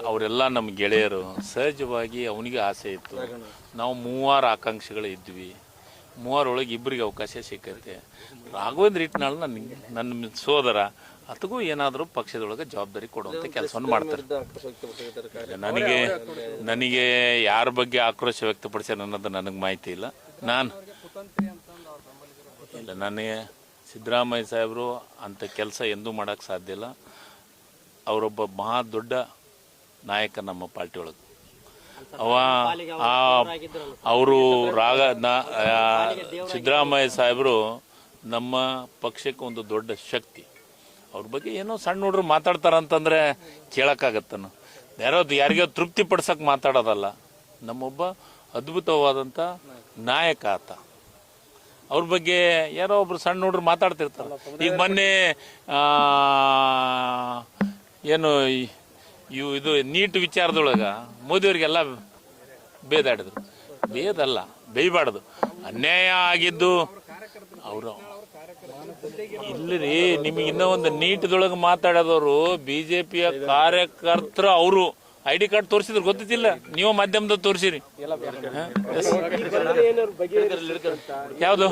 ಅವರೆಲ್ಲ ನಮ್ಮ ಗೆಳೆಯರು. ಸಹಜವಾಗಿ ಅವನಿಗೆ ಆಸೆ ಇತ್ತು. ನಾವು 3 ಆಕಾಂಕ್ಷಿಗಳು ಇದ್ವಿ. 3 ಇಬ್ಬರಿಗೆ ಅವಕಾಶ ಸಿಕ್ಕೈತೆ. ರಾಘವೇಂದ್ರ ಇಟ್ನಾಳ್ ನನ್ನ ಸೋದರ, ಅದಕ್ಕೂ ಏನಾದರೂ ಪಕ್ಷದೊಳಗೆ ಜವಾಬ್ದಾರಿ ಕೊಡುವಂಥ ಕೆಲಸವನ್ನು ಮಾಡ್ತಾರೆ. ನನಗೆ ಯಾರ ಬಗ್ಗೆ ಆಕ್ರೋಶ ವ್ಯಕ್ತಪಡಿಸ್ಯಾರ ಅನ್ನೋದು ನನಗೆ ಮಾಹಿತಿ ಇಲ್ಲ. ನನಗೆ ಸಿದ್ದರಾಮಯ್ಯ ಸಾಹೇಬರು ಅಂಥ ಕೆಲಸ ಎಂದೂ ಮಾಡೋಕ್ಕೆ ಸಾಧ್ಯ ಇಲ್ಲ. ಅವರೊಬ್ಬ ಮಹಾ ದೊಡ್ಡ ನಾಯಕ ನಮ್ಮ ಪಾರ್ಟಿ ಒಳಗೆ. ಅವರು ಸಿದ್ದರಾಮಯ್ಯ ಸಾಹೇಬರು ನಮ್ಮ ಪಕ್ಷಕ್ಕೆ ಒಂದು ದೊಡ್ಡ ಶಕ್ತಿ. ಅವ್ರ ಬಗ್ಗೆ ಏನೋ ಸಣ್ಣ ಹುಡುಗರು ಮಾತಾಡ್ತಾರಂತಂದ್ರೆ ಕೇಳೋಕ್ಕಾಗತ್ತನ? ಯಾರಿಗೋ ತೃಪ್ತಿ ಪಡ್ಸಕ್ಕೆ ಮಾತಾಡೋದಲ್ಲ. ನಮ್ಮೊಬ್ಬ ಅದ್ಭುತವಾದಂಥ ನಾಯಕ ಆತ. ಅವ್ರ ಬಗ್ಗೆ ಯಾರೋ ಒಬ್ರು ಸಣ್ಣ ಹುಡುಗರು ಮಾತಾಡ್ತಿರ್ತಾರಲ್ಲ. ಈಗ ಮೊನ್ನೆ ಏನು ಇದು ನೀಟ್ ವಿಚಾರದೊಳಗೆ ಮೋದಿಯವರಿಗೆಲ್ಲ ಬೇದಾಡಿದ್ರು. ಬೇದಲ್ಲ, ಬೇಯಬಾರ್ದು. ಅನ್ಯಾಯ ಆಗಿದ್ದು ಅವರು ಇಲ್ಲರಿ. ನಿಮಗೆ ಇನ್ನೂ ಒಂದು ನೀಟ್ದೊಳಗೆ ಮಾತಾಡೋದವರು BJPಯ ಕಾರ್ಯಕರ್ತರು. ಅವರು ID ಕಾರ್ಡ್ ತೋರಿಸಿದ್ರು, ಗೊತ್ತಿಲ್ಲ? ನೀವು ಮಾಧ್ಯಮದ ತೋರಿಸಿರಿ. ಯಾವುದು